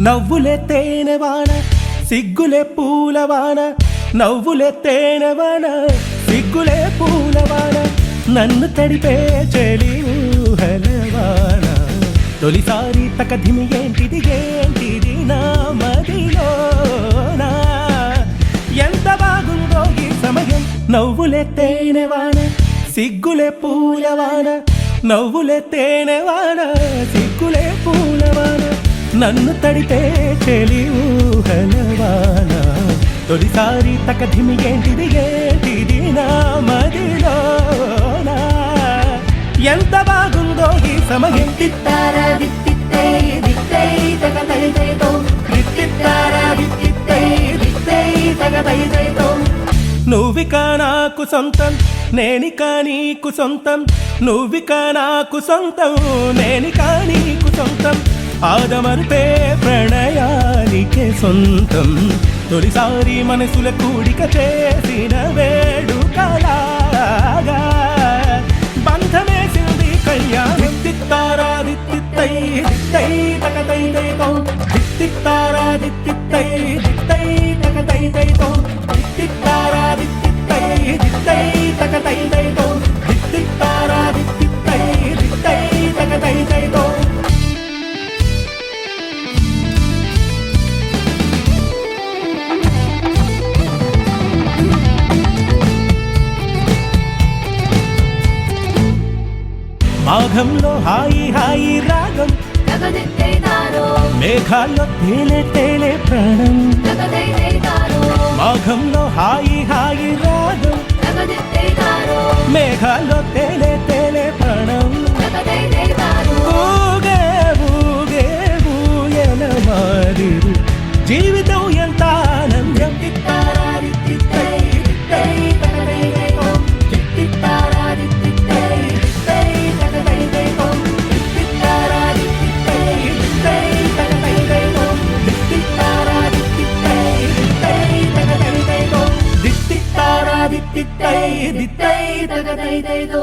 నవ్వులే తేనెవాన సిగ్గులే పూలవాన నవ్వులే తేనెవాన సిగ్గులే పూలవాన నన్ను తడిపే చెలి ఊహలవాన తొలిసారి తకధిమి ఏంటిది ఏంటిది నా మదిలోనా ఎంత బాగుందో ఈ సమయం నవ్వులే తేనెవాన సిగ్గులే పూలవాన నవ్వులే తేనెవాన సిగ్గులే పూలవాన నన్ను తడితే చెలి ఊహలవాన తొలిసారి తకధిమి ఏంటిది ఏంటిది నా మదిలోనా ఎంత బాగుందో ఈ సమయం తిత్తారా దిత్తిత్తై దిత్తై తగదైదైతో దిత్తిత్తారా దిత్తిత్తై దిత్తై తగదైదైతో నువ్విక నాకు సొంతం నేనిక నీకు సొంతం నువ్విక నాకు సొంతం నేనిక నీకు సొంతం ఆదమరుపే ప్రణయానికే సొంతం తొలిసారి మనసుల కూడిక చేసిన వేడుకలాగా బంధమేసింది కళ్యాణం తిత్తారా దిత్తిత్తై దిత్తై తగదైదైతో దిత్తిత్తారా దిత్తిత్తై దిత్తై తగదైదైతో దిత్తిత్తారా దిత్తిత్తై దిత్తై తగదైదైతో దిత్తిత్తారా దిత్తిత్తై దిత్తై తగదైదైతో మాఘంలో హాయి హాయి రాగం తగదిత్తైదారో మేఘాల్లో తేలే తేలే ప్రాణం తగదైదైదారో మాఘంలో హాయి హాయి రాగం తగదిత్తైదారో మేఘాల్లో తేలే తేలే ప్రాణం తగదైదైదారో ఊగే ఊగే ఊయల మాదిరు జీవితం ఎంత ఆనందం తిత్తారా దిత్తిత్తై దిత్తై తగదైదైతో తిత్తారా దిత్తిత్తై దిత్తై తగదైదైతో తిత్తారా దిత్తిత్తై దిత్తై తగదైదైతో తిత్తారా దిత్తిత్తై దిత్తై తగదైదైతో దిత్తిత్తారా దిత్తిత్తై దిత్తై తగదైదైతో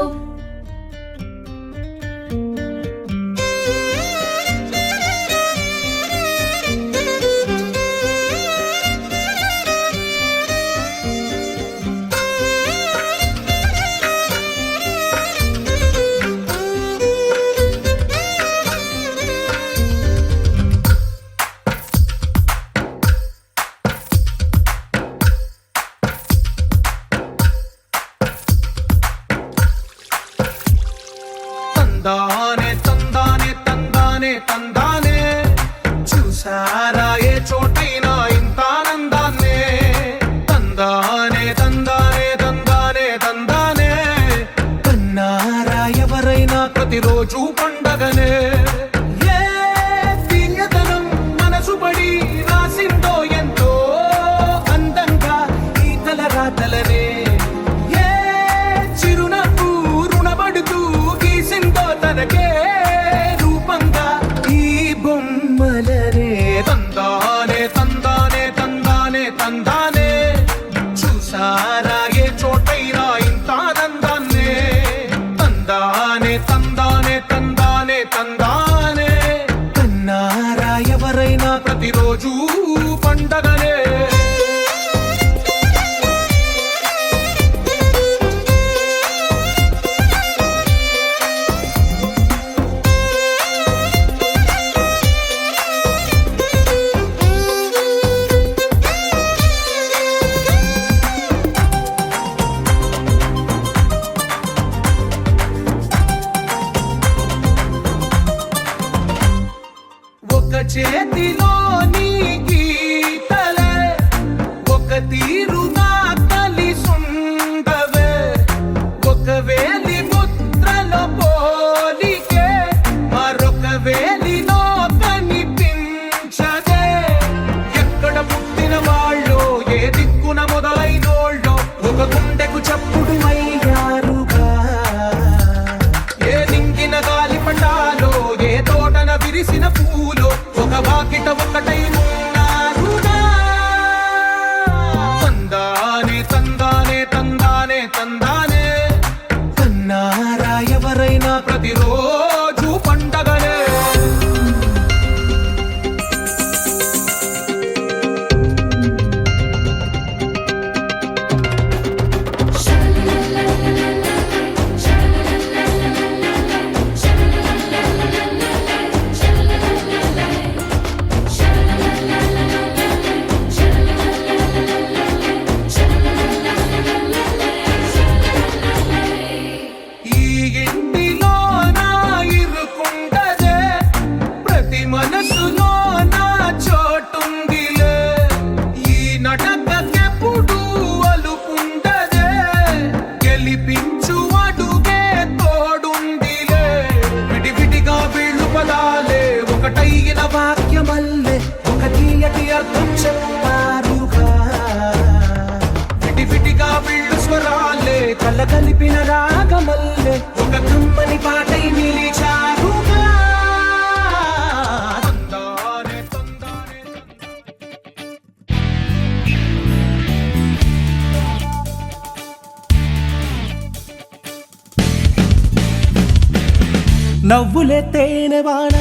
నవ్వులే తేనెవాన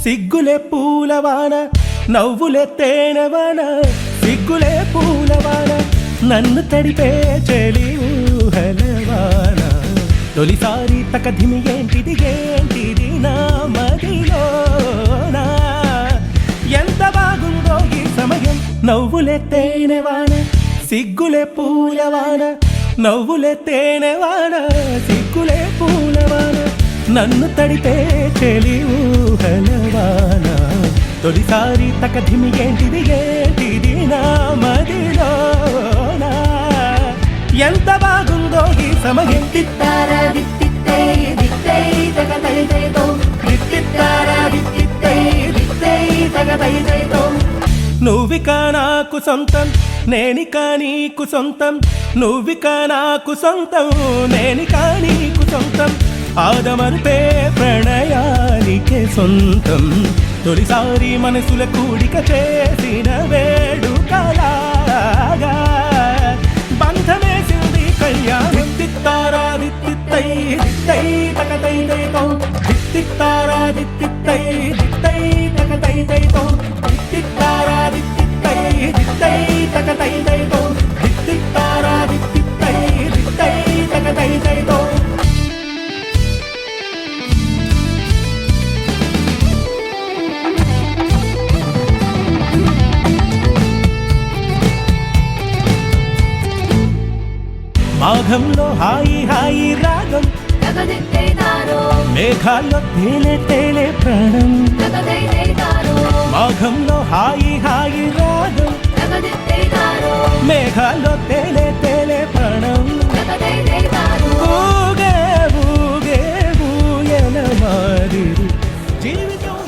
సిగ్గులే పూలవాన నవ్వులే తేనెవాన సిగ్గులే పూలవాన నన్ను తడిపే చెలి ఊహలవాన తొలిసారి తకధిమి ఏంటిది ఏంటిది నా మదిలోనా ఎంత బాగుందో ఈ సమయం నవ్వులే తేనెవాన సిగ్గులే పూలవాన నవ్వులే తేనెవాన సిగ్గులే పూలవాన నన్ను తడిపే చెలి ఊహలవాన తొలిసారి తకధిమి ఏంటిది ఏంటిది నా మదిలోనా ఎంత బాగుందో ఈ సమయం తిత్తారా దిత్తిత్తై దిత్తై తగదై దైదో తిత్తారా దిత్తిత్తై దిత్తై తగదై దైదో నువ్విక నాకు సొంతం నేనిక నీకు సొంతం నువ్విక నాకు సొంతం నేనిక నీకు సొంతం ఆదమరుపే ప్రణయానికే సొంతం తొలిసారి మనసుల కూడిక చేసిన వేడుకలాగా బంధమేసింది కళ్యాణం తిత్తారా దిత్తిత్తై దిత్తై తగదై దైదో తిత్తారా దిత్తిత్తై దిత్తై తగదై దైదో తిత్తారా దిత్తిత్తై దిత్తై తగదై దైదో తిత్తారా దిత్తిత్తై దిత్తై తగదై దైదో మాఘంలో హాయి హాయి రాగం తగదిత్తై దారో మేఘాల్లో తేలే తేలే ప్రాణం తగదై దైదారో మాఘంలో హాయి హాయి రాగం తగదిత్తై దారో మేఘాల్లో తేలే తేలే ప్రాణం తగదై దైదారో ఊగే ఊగే ఊయల మాదిరి జీవితం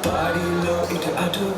బాడీలో ఇటు అటు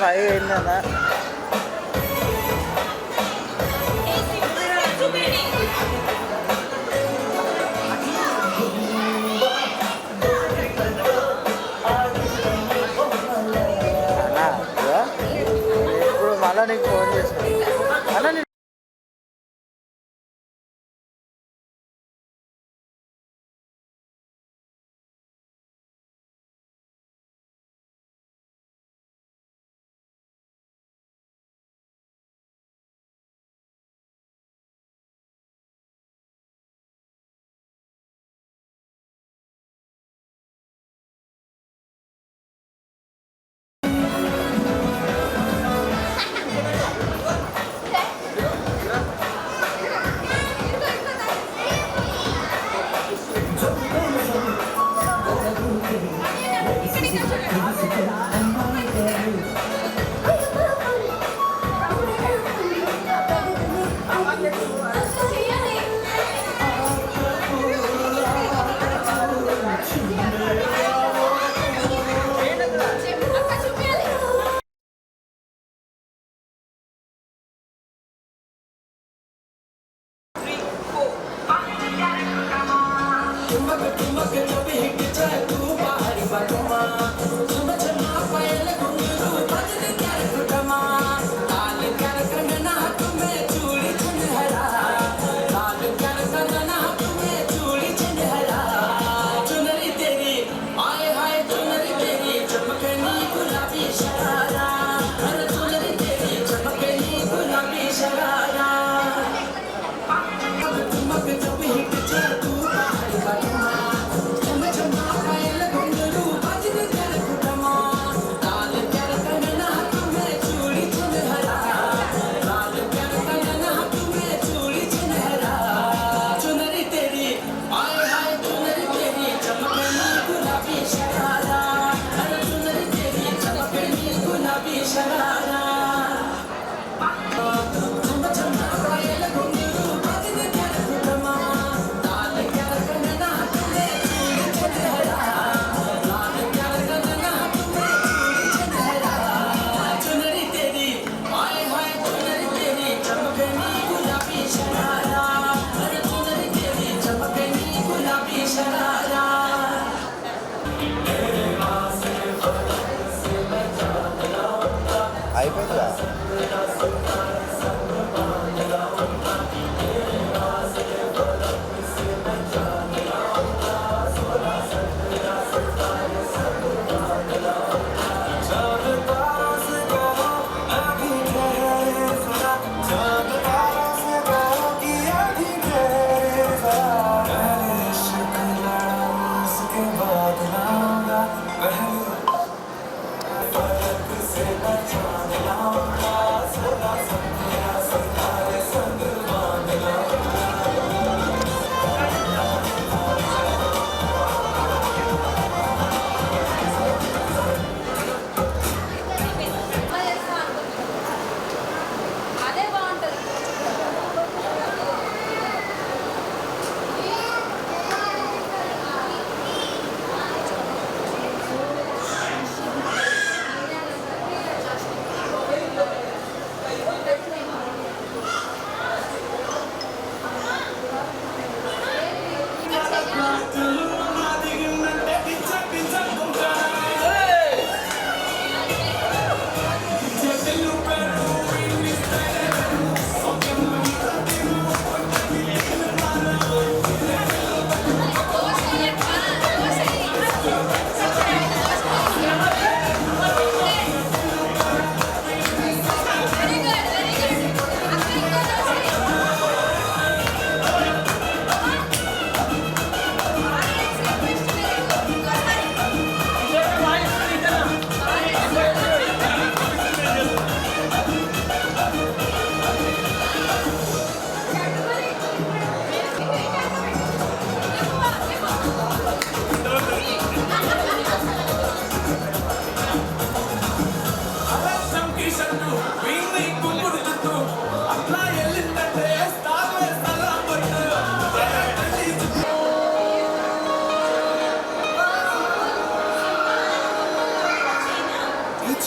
పైగా ఏంటన్నా ఇప్పుడు మళ్ళీ నీకు ఫోన్ చేస్తాను అన్న. चमक जब हिट जाए तू पहाड़ी का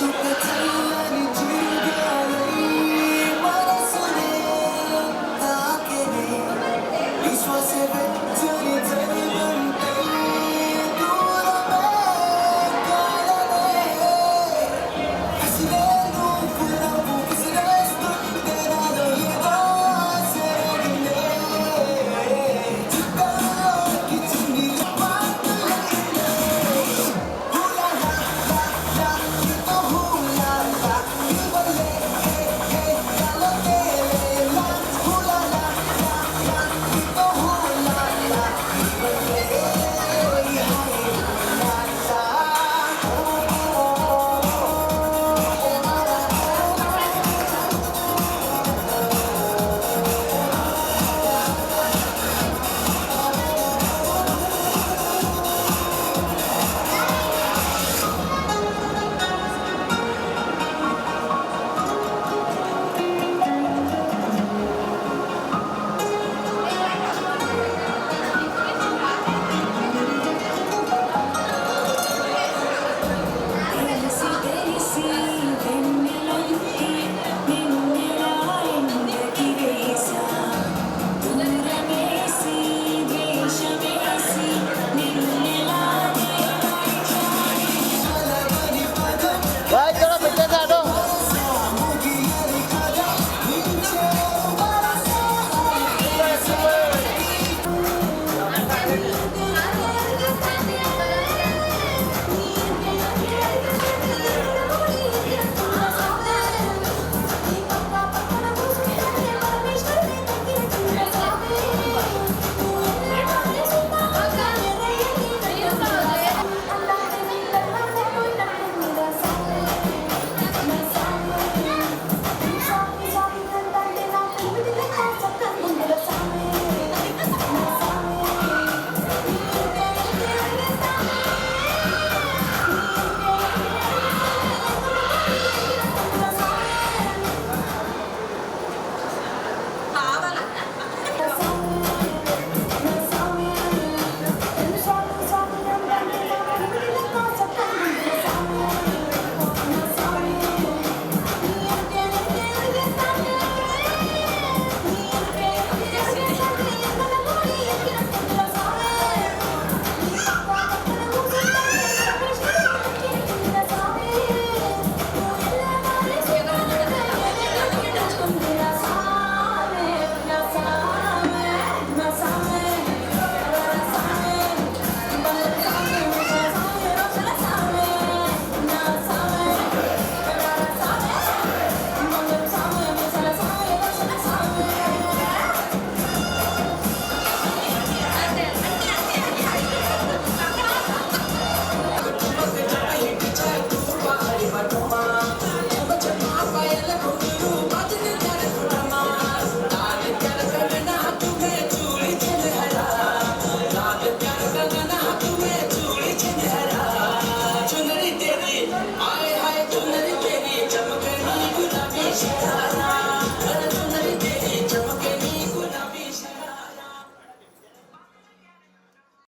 చల్లని చిరుగాలి మనసునే తాకెనే విశ్వాస